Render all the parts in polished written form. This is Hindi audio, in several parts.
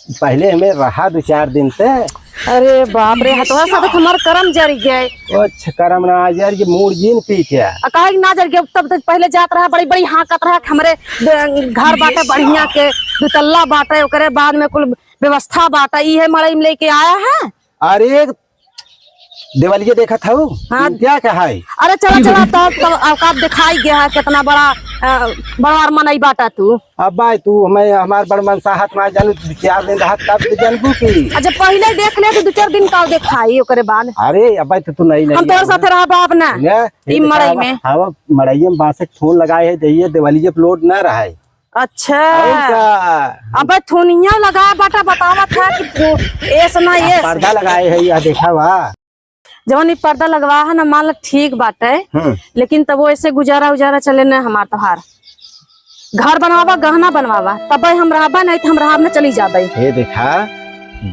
पहले हमें रहा 2-4 दिन से। अरे बाप रे, हतवा सा तो हमार कर्म जर गए। अच्छा करम ना यार, ये मूड जीन पी क्या काहे ना जर गए, तब तक पहले जात रहा बड़ी बड़ी हाकत रहा हमरे घर बाटे बढ़िया के 2 तल्ला बाटे, ओकरे बाद में कुल व्यवस्था बाटा ई है मड़ई में लेके आया है। अरे दिवालिया देखा था वो? हाँ। क्या कहा है? अरे चला चला तब औकात दिखाई गया है कितना बड़ा बड़ा मनई बाटा तू। अब भाई तू हमें हमार बड़ मनसाहत में जानू 4 दिन रहा तब तो जानबू की। अच्छा पहले देख ले तो 2-4 दिन का दिखाई ओकरे बाद। अरे अब भाई तू नहीं हम तोर साथे रहा बाप ना ई मड़ई में। हाँ मड़ई में बांसे फोन लगाए है जइए दिवालिया प्लॉट ना रहा है। अच्छा अब थुनिया लगा बाटा, बतावा था कि ऐसा ना ये पर्दा लगाए है यह देखा हुआ जवन ई पर्दा लगवा है ना मान ठीक बाटे, लेकिन तब वो ऐसे गुजारा उजारा चले न हमार तोहार घर बनवावा गहना बनवावा तब हम रहबा नहीं तो हम रहब न चली जाबे। ये देखा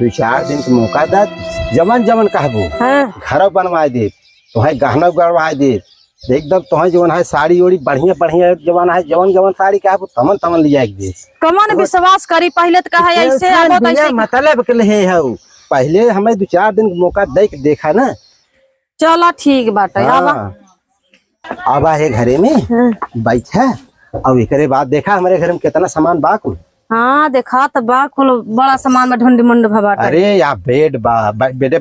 2-4 दिन का मौका दा, जमन जमन कहबू घर बनवा दे तुम्हें गहना गड़वा दे एकदम तुम्हें जवन है साड़ी ओड़ी बढ़िया बढ़िया जवन है जवन जवन साड़ी कहबू तमन तमन लिया दे। कमन विश्वास करी पहले तो कहे ऐसे मतलब के लिए है पहले हमें 2-4 दिन का मौका दे के देखा ना। चलो ठीक बाटे। अब है घरे में बैठा और एकरे बाद देखा हमारे घर में कितना सामान बाकू। हाँ देखा तो बा कुल बड़ा सामान में ढुंडी मुंड भबाटा। अरे यार बेटे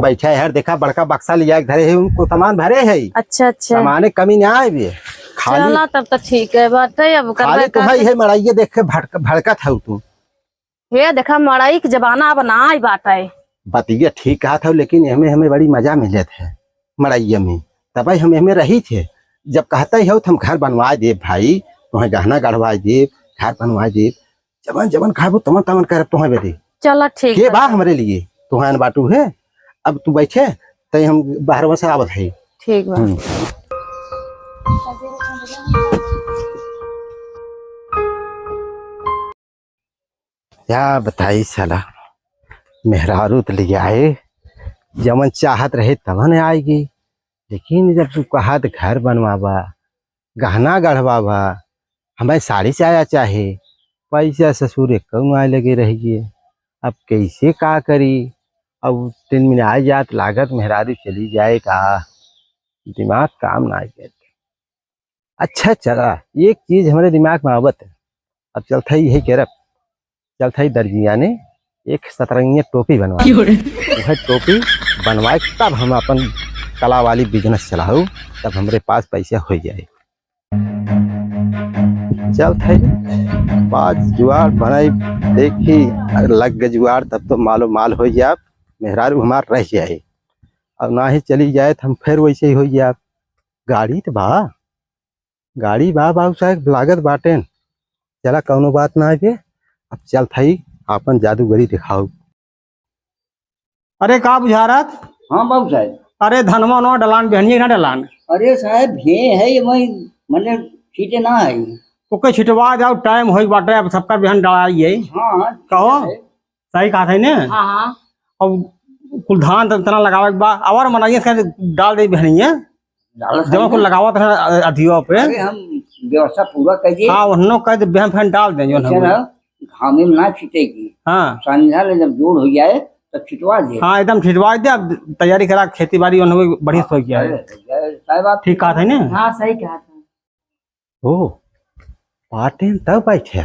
बैठे है देखा बड़का बक्सा लिया घरे है उनको सामान भरे है। अच्छा अच्छा सामान कमी नहीं आए भी खाली तब तो ठीक है बाटे। अब खाली तो भाई है मड़ाइये देख के भड़का था तू ये देखा मड़ाई के जमाना अब ना आई बाटे। बतिया ठीक कहा था लेकिन हमें बड़ी मजा मिले थे मड़ाइया में तब हमें रही थे। जब कहता ही हो तो हम घर बनवा दे भाई तुम्हें गहना गढ़वा दे घर बनवा दे जवन जवन खाबो तमन तमन कर तुम्हें बेटे। चलो ठीक है बा हमारे लिए तुम्हारे बाटू है। अब तू बैठे तो हम बाहर से आवत है। ठीक बा। क्या बताई साला मेहरारू तो ले आए जमन चाहत रहे तमन आएगी, लेकिन जब तू कहा तो घर बनवावा गहना गढ़वावा हमें साड़ी चाया चाहे पैसा ससुर कम आए लगे रहिए। अब कैसे का करी? अब 3 महीने आ जात लागत मेहरारू चली जाए का दिमाग काम ना आए। अच्छा चला एक चीज हमारे दिमाग में आवत है। अब चलता ही कह रहा चलता ही दर्जिया ने एक सतरंगी टोपी बनवा वह टोपी बनवाए तब हम अपन कला वाली बिजनेस चलाऊ तब हमारे पास पैसा हो जाए। चल थे 5 जुआर बनाई देखी लग गए जुआर तब तो मालो माल हो जाए मेहरारू हमार रह जाए। अब ना ही चली जाए तो हम फिर वैसे ही हो जाए। गाड़ी तो गाड़ी बाबू साहब लागत बाटे चला कौनो बात ना है। अब चल थई अपन जादूगरी दिखाओ। अरे का बुझारत? हाँ बाबू साहब। अरे धनमा न डलान बहनिए ना डलान। अरे साहब भे है वही मने छीटे ना है ओके छिटवा जाओ टाइम होई बाटे अब सबका बहन डलाइए। हाँ कहो सही कहा था ने। हाँ हाँ अब कुल धान तना लगावे के बा और मनाइए डाल दे बहनिए जब कुल लगावत है अधियो पे। अरे हम व्यवस्था पूरा कर दिए। हाँ उन्होंने कह दे बहन फहन डाल दे जो घाम में ना छिटेगी। हाँ संध्या ले जब जोड़ हो जाए तो छिटवा दे। हाँ एकदम छिटवा दे। अब तैयारी करा खेती बाड़ी बढ़िया हो गया है। ठीक कहा था ने। हाँ सही कहा था। ओ पार्टी तब बैठे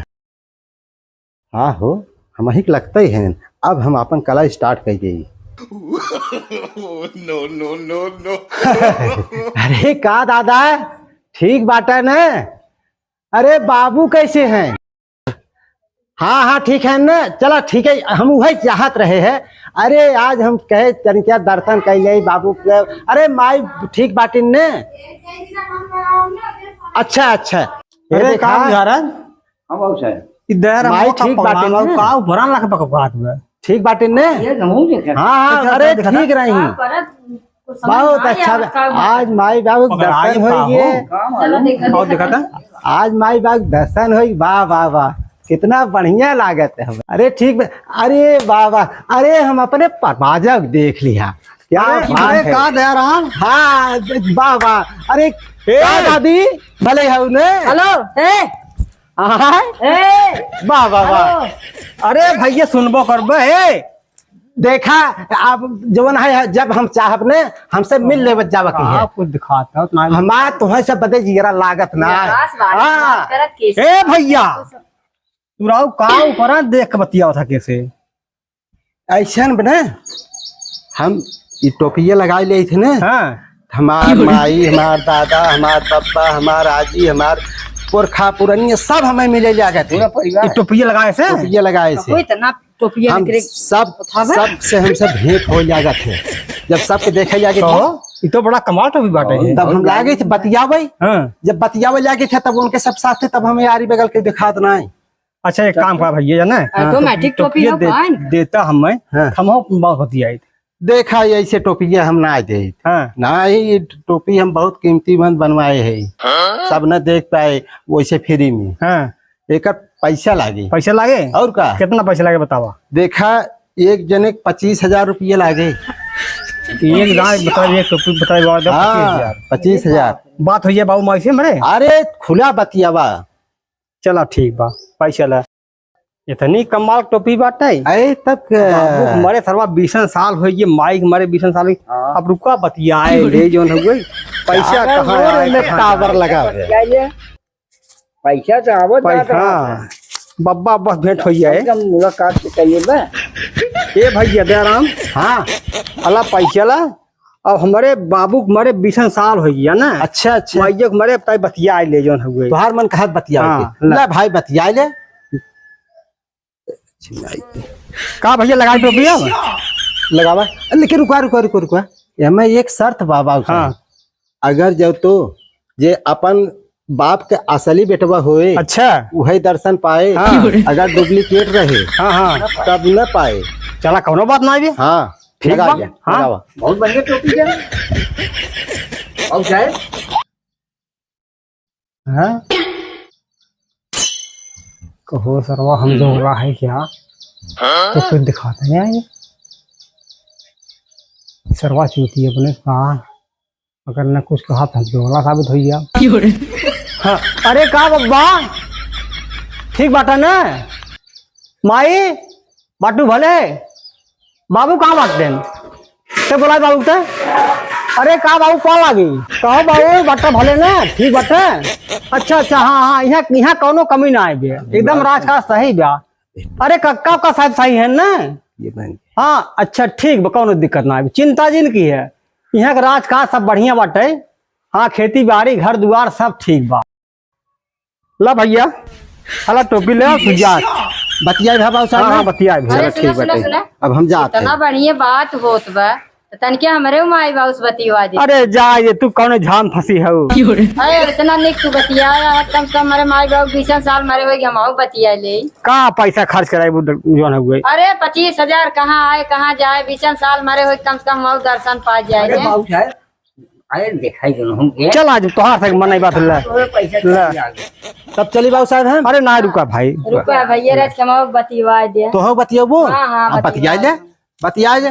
हाँ हो हम ही लगता ही है। अब हम अपन कला स्टार्ट कर जाइए। नो नो नो नो अरे का दादा ठीक बात है ना? अरे बाबू कैसे हैं? हाँ हाँ ठीक है ना। चला ठीक है हम वही चाहत रहे हैं। अरे आज हम कहे तनिका दर्शन कर ले बाबू के। अरे माई ठीक बाटी ने। अच्छा अच्छा अरे का बुझारत? हाँ बाबू साहब इधर माई ठीक बाटी ने। का भरन लग पकवात में ठीक बाटी ने। ये नमू देखे। हाँ हाँ अरे ठीक रही बहुत अच्छा। आज माई बाबू दर्शन हो गए। देखा था आज माई बाबू दर्शन हो वाह वाह वाह कितना बढ़िया लागत है। अरे ठीक अरे वाह वाह अरे हम अपने परमाजक देख लिया क्या का दे रहा। हाँ वाह वाह अरे दादी भले है उन्हें। हेलो ए वाह वाह वाह। अरे भैया सुनबो करबे हे। देखा आप जवन है जब हम चाहब ने हमसे मिल ले जावा की है आपको दिखाता हूँ हमार तुम्हें सब बदे जीरा लागत ना हाँ ए भैया तू राव काम करा देख के बतिया था कैसे ऐसा बने हम ये टोपिया लगाए ले थे ना हाँ हमार माई हमार दादा हमार पप्पा हमार आजी हमार पुरखा पुरनिया सब हमें मिले जाके थे टोपिया लगाए से टोपिया लगाए से इतना टोपिया हम सब से हमसे भेंट हो जाएगा थे जब सबके देखे जाके तो ये तो बड़ा कमाल टोपी बाटे है। तब हम लागे थे बतियावे हाँ जब बतियावे लागे थे तब उनके सब साथ थे तब हमें यारी बगल के दिखा देना है अच्छा एक काम करा भैया जाना ऑटोमेटिक टोपी हो पाए देता हमें हाँ। हम बहुत बतियाए थे देखा ऐसे टोपिया हम ना दे हाँ ना ये टोपी हम बहुत कीमती मंद बनवाए है सब न देख पाए वैसे फ्री में हाँ एक पैसा लागे पैसा लागे और का कितना पैसा लागे बतावा देखा एक जने 25,000 रुपये लागे एक दाम बताइए एक टोपी बताइए हाँ 25,000 बात हुई है बाबू माई से मरे अरे खुला बतियावा चला ठीक बा पैसा ला इतनी कमाल टोपी बाटे अरे तक हमारे सरवा 20 साल हो गए माइक हमारे 20 साल अब रुका बतियाए रे जोन हो गई पैसा कहाँ आए टावर लगा हुआ है। पैसा तो आवत पैसा बब्बा बस भेंट हो जाए मुलाकात से कहिए बा ए भैया दयाराम हाँ अला पैसा ला अब हमारे बाबू हमारे 20 साल हो गया ना अच्छा अच्छा माइक हमारे बतियाए ले जोन हो गई तुहार मन कहा बतिया हाँ, ले भाई बतिया ले का भैया लगा टोपिया लगावा लेकिन रुका रुका रुका रुका हमें एक शर्त बाबा हाँ अगर जब तो जे अपन बाप के असली बेटवा होए अच्छा वही दर्शन पाए हाँ। अगर डुप्लीकेट रहे हाँ हाँ तब न पाए चला कौनो बात ना भी हाँ ठीक लगा बा, दिया, हाँ। लगावा। बहुत बढ़िया टोपी है और क्या है हाँ कहो सरवा हम लोग रहा है क्या तो फिर दिखाते हैं ये सरवा चूती अपने कहा अगर न कुछ कहा तो जोड़ा साबित हो गया हाँ अरे का बब्बा ठीक बाटा ना माई बाटू भले बाबू कहाँ बाटते तो बोला बाबू ते अरे का बाबू कौन लागी कहो बाबू बाटा भले ना ठीक बाटे अच्छा अच्छा हाँ हाँ यहाँ यहाँ कौनो कमी ना आए बे एकदम राजकाज सही बा अरे कक्का का साहब सही है ना ये बहन हाँ अच्छा ठीक बा कौनो दिक्कत ना आए चिंता जिन की है यहाँ का राजकाज सब बढ़िया बाटे हाँ खेती बाड़ी घर दुआर सब ठीक बा ला भैया हला टोपी ले तू जा बतिया बाबा हाँ साहब हाँ बतिया अरे ठीक सुना बाटे। सुना अब हम जाते इतना हैं। बढ़िया बात होत बा तनके हमरे माई बाउस बतिया दे अरे जा ये तू कौन झाम फंसी है अरे इतना निक तू बतिया कम से कम हमारे माई बाबू 20 साल मरे हुए हम बतिया ले कहाँ पैसा खर्च कराए वो जोन है हुए अरे 25,000 कहाँ आए कहाँ जाए 20 साल मरे हुए कम से कम हम दर्शन पा अरे जाए बहुत है अरे दिखाई दो हम के चल आज तोहार से मन बात ले पैसा ले। तब चली बाबू साहब हम अरे ना रुका भाई रुपया भैया राज कमाओ बतिया दे तो हो बतियाबो हाँ, हाँ, अब बतिया ले बतिया ले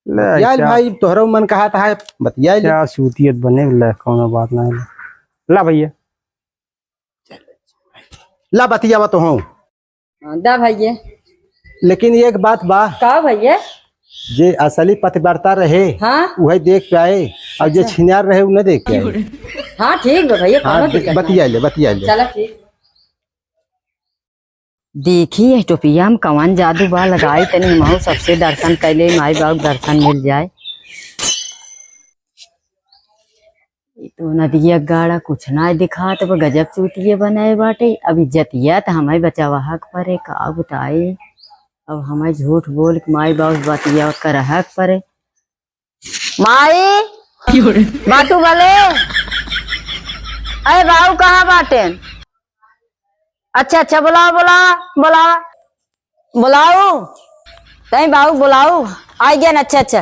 ले यार क्या- भाई तोहरा मन कहा था है बतिया ले क्या सूतियत बने ले कौनो बात ना है ला भैया ला बतियावा तो हूँ दा भैया लेकिन एक बात बा का भैया जे असली पतिव्रता रहे हाँ वही देख के आए और जे छिनार रहे वो न देख के आए हाँ ठीक बा भैया हाँ कोनो दिक्कत बतिया ले बतिया ले चलो ठीक देखी ये टोपिया में कवन जादू बा लगाई तनी महू सबसे दर्शन कैले माई बाबू दर्शन मिल जाए ये तो नदिया गाड़ा कुछ ना दिखा तो गजब चूतिये बनाए बाटे अब इज्जतिया तो हमें बचावा हक परे का बताए अब हमें झूठ बोल के माई बाबू बतिया कर हक परे माई बाटू भले अरे बाबू कहाँ बाटे अच्छा अच्छा बुलाओ बुलाओ बुलाओ बुलाओ कहीं बाबू बुलाओ आ गया ना अच्छा अच्छा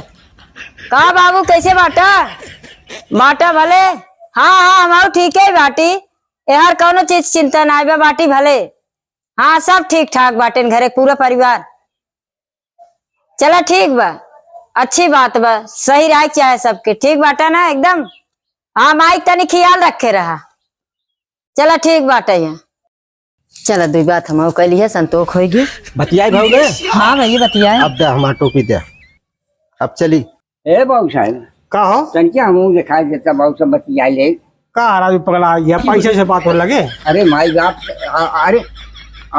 कहा बाबू कैसे बाटा बाटा भले हाँ हाँ हमारो ठीक है बाटी यार कौनो चीज चिंता ना बा बाटी भले हाँ सब ठीक ठाक बाटे घरे पूरा परिवार चला ठीक बा अच्छी बात बा सही राय चाहे सबके ठीक बाटा ना एकदम हाँ माइक तनी ख्याल रखे रहा चला ठीक बाटा है चलो दो बात हम कल है संतोष होगी। बतियाई भाव दे। हाँ भैया बतिया अब दे हमारा टोपी दे। अब चली। ए बाबू साहब का हो तनके हम दिखाई देता बाबू सब बतिया ले। का राजू पगला ये पैसे से बात हो लगे। अरे माई बाप अरे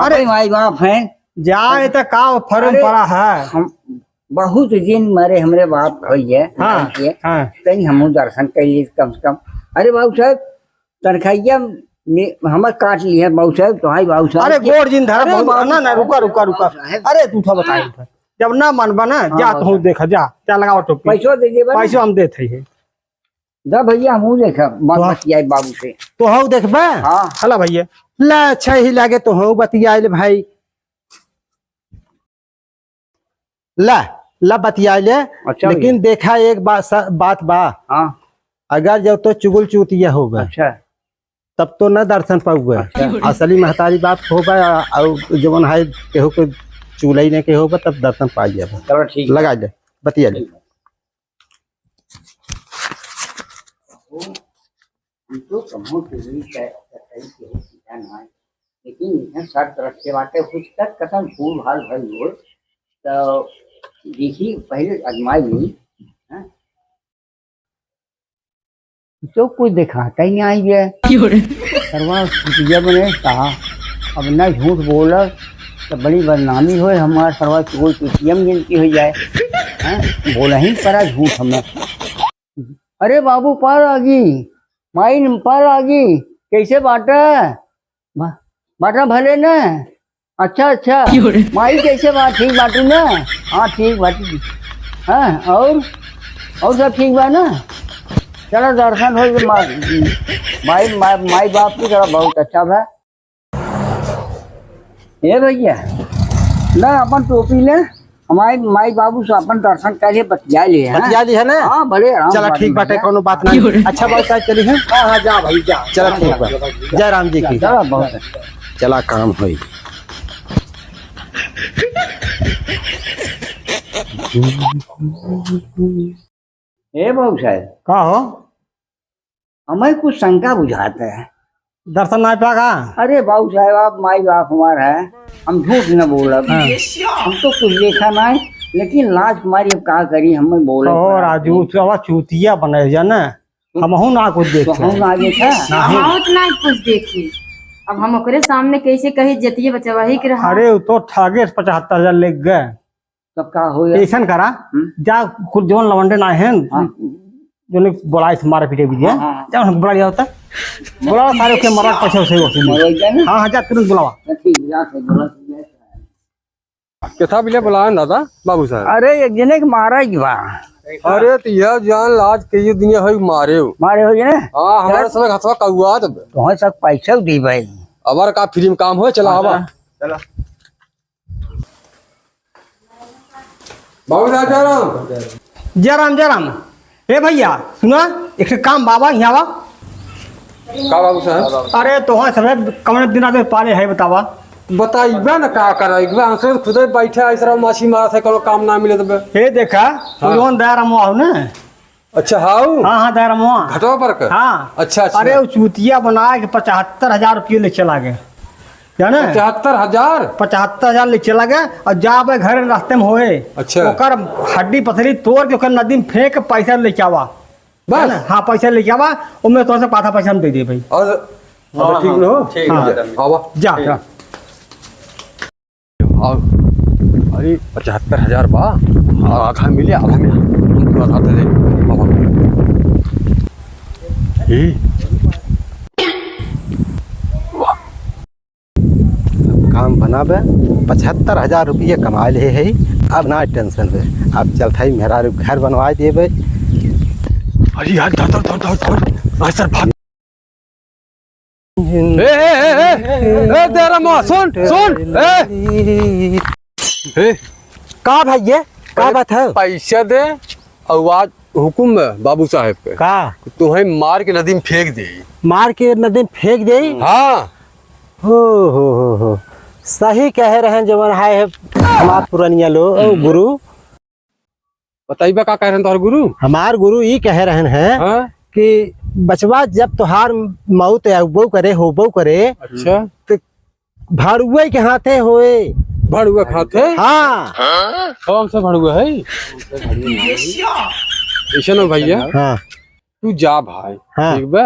अरे माई बाप हैं जाए तो का फर्म अरे, पड़ा है। हम बहुत दिन मरे हमरे बाप भैया हाँ हाँ कहीं हम दर्शन कैलिए कम से कम। अरे बाबू साहब तनखैया हमर काट ली है बाबू साहब तो हाई बाबू साहब। अरे गोड़ जिन धर अरे बाबू ना ना रुका रुका रुका। अरे तू था बताई जब ना मन बना जा तू देखा जा क्या लगाओ टोपी पैसो दे दे पैसे हम देते हैं। दा भैया हम देखा बतियाई बाबू से। तो हो देखबे। हाँ हला भैया ला अच्छा ही लगे तो हो बतियाई भाई। ला बतियाई ले। अच्छा लेकिन देखा एक बात बा। हाँ अगर जब तो चुगल चूतिया होगा अच्छा तब तो न दर्शन पाऊगा। असली महतारी बाप होगा और जवन है केहू को चूल्ही ने के होगा तब दर्शन पाई जाए। चलो ठीक लगा ले बतिया ले। तो कमो लेकिन सब तरफ से बातें कुछ तक कसम भूल भाल भई हो तो देखी पहले अजमाई ली। तो कुछ दिखाता ही नहीं आई है सरवा बने कहा अब न झूठ बोला तो बड़ी बदनामी हो हमारा सरवा कोई पीटीएम गिनती हो जाए। बोला ही पड़ा झूठ हमें। अरे बाबू पार आ गई माई पार आ गई कैसे बाटा बाटा भले न। अच्छा अच्छा माई कैसे बात ठीक बाटू ना। हाँ ठीक बाटी। हाँ और सब ठीक बा ना। चलो दर्शन हो माई बाप की तरह बहुत अच्छा बा। ए भैया ना अपन टोपी ले हमारे माई बाबू से अपन दर्शन करे बतिया ली है। बतिया ली है ना। हाँ बड़े आराम चला ठीक बाटे कोनो बात नहीं। अच्छा बात साहब चली है। हाँ हाँ जा भाई जा। चला ठीक बा। जय राम जी की। चलो बहुत चला काम हुई। ए बाबू साहब का हो हमें कुछ शंका बुझाता है। दर्शन नहीं पागा। अरे बाबू साहब आप माई बाप हमारा है हम झूठ न बोला। हम तो कुछ देखा नहीं लेकिन लाज हमारी अब का करी हमें बोला। तो राजू तो चूतिया बने जा ना हम ना कुछ तो देखे। हम आगे था बहुत ना कुछ देखी। अब हम ओकरे सामने कैसे कही जतिये बचवा ही के रहा। अरे वो तो ठागे 75,000 ले गए। तब का हो ऐसा करा जा खुद जोन लवंडे ना है जो बोला मारे पीटे भी हाँ, हाँ। जब हम बुला लिया होता बुला सारे के मरा पैसे उसे हाँ हाँ जा तुरंत बुलावा। कथा बिले बुलाया दादा बाबू साहब। अरे एक जने के मारा ही बा। अरे तो यह जान लाज के ये दुनिया है मारे हो। मारे हो जने हाँ हमारे समय हथवा कौआ तब तो सब पैसा दी भाई। अबर का फ्री में काम हो चला हवा चला बाबू साहब जा राम। जय राम ए भैया सुना एक काम बाबा यहाँ बा। का बाबू साहब अरे तो सब कमरे दिन आते पाले है बतावा। बताइबा ना का कराइबा हमसे खुद ही बैठे ऐसा माछी मारा से कोनो काम ना मिले तब। हे देखा जोन दायरा मुआ हो ना। अच्छा हाउ हाँ हाँ दायरा मुआ घटवा पर का हाँ। अच्छा अच्छा अरे वो चूतिया बना के 75,000 रुपये ले चला गए जाने। 75,000 75,000 ले चला गया और जा घर रास्ते में होए। अच्छा। ओकर हड्डी पथरी तोड़ के ओकर नदी में फेंक पैसा लेके आवा बस हाँ पैसा लेके आवा उनमें तो पाथा पैसा हम दे दे भाई। और ठीक न हो ठीक है आवा जा जा। अरे 75,000 बा और आधा मिले आधा मिले हम आधा दे बाबा। काम बनाबे 75,000 रुपये कमा ले है। अब ना टेंशन है। अब चलता ही मेरा घर बनवा देवे। अरे यार धर सर भाग। तेरा माँ सुन का भैया का बात है। पैसा दे और आज हुकुम है बाबू साहब पे का तुम्हें मार के नदी में फेंक दे। मार के नदी में फेंक दे। हाँ हो सही कह रहे हैं जवन है हमार पुरानिया लोग गुरु। बताइबा का कह रहे हैं तोहर गुरु। हमार गुरु ये कह रहे हैं हाँ? कि बचवा जब तुहार मौत अबो करे होबो करे अच्छा तो भाड़ुए के हाथे होए। भड़ुआ खाते हाँ कौन सा भड़ुआ है ऐसा ना भैया हाँ तू जा भाई हाँ। ठीक बा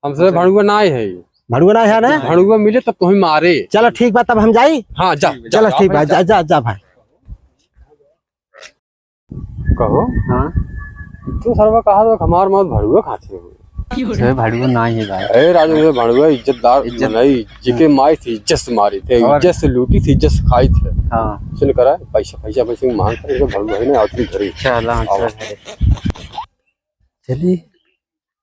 हमसे भड़ुआ ना है भाड़ुआ ना है ना। भड़ुआ मिले तब तुम्हें मारे। चलो ठीक बा तब हम जाई। हाँ जा चलो ठीक बा जा जा जा भाई। कहो हाँ तू सरवा कहा तो हमार मौत भड़ुआ खाते हो भाड़ुआ ना है भाई। अरे राजू ये भड़ुआ इज्जतदार नहीं जिके माई थी इज्जत से मारी थे इज्जत से लूटी थी इज्जत से खाई थे। हाँ सुन करा पैसा पैसा पैसे मांग कर भड़ुआ है ना आती घरी चला चलिए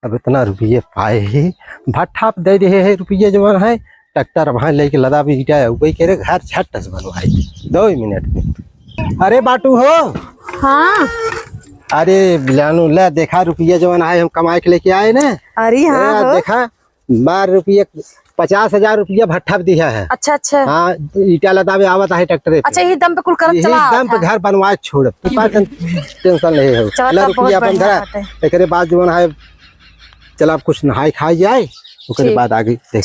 अब इतना रुपये पाए ही भट्ठा पे दे रहे हैं रुपये जो है ट्रैक्टर वहाँ लेके लदा भी ईटा वही कह रहे घर छट से बनवाई 2 मिनट में। अरे बाटू हो। हाँ अरे जानू ले देखा रुपये जो है हम कमा के लेके आए ना। अरे हाँ हो। देखा 12 रुपये 50,000 रुपया भट्ठा पे दिया है। अच्छा अच्छा हाँ ईटा लदा में आवत है ट्रैक्टर अच्छा ये दम पे कुल करत चला एकदम पे घर बनवाए छोड़ टेंशन नहीं है। चला रुपया अपन धरा एक बाद जो है चल आप कुछ नहाई खाई जाए उसके बाद आगे देख।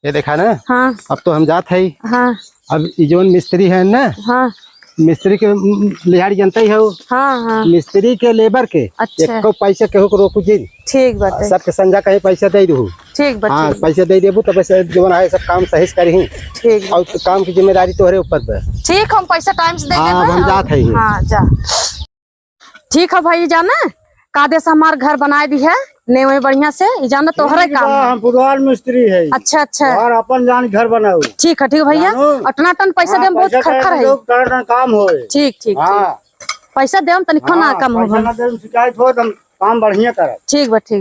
ये देखा ना। हाँ अब तो हम जात है। हाँ अब जो मिस्त्री है ना हाँ मिस्त्री के लिहाड़ी जनता ही है हाँ हाँ मिस्त्री के लेबर के अच्छा। एको पैसा केहू को रोकू जी ठीक बात सबके संजा कहीं पैसा दे दू। ठीक बात हाँ पैसा दे देबू तो पैसा जो है सब काम सही से करी ठीक और काम की जिम्मेदारी तोहरे ऊपर पे। ठीक हम पैसा टाइम से दे हाँ देबे हम जात है। हाँ जा ठीक है भाई जाना कादे से हमार घर बनाए दी है ने वही बढ़िया से जाना तोहरे काम है। हम पुरवार मिस्त्री है अच्छा अच्छा और अपन जान घर बनाओ। ठीक है ठीक भैया अटना टन पैसा देम बहुत खरखर है करना काम होए। ठीक ठीक हाँ पैसा देम तनिको ना कम हो पैसा ना दे शिकायत हो तो हम काम बढ़िया करब। ठीक बा ठीक।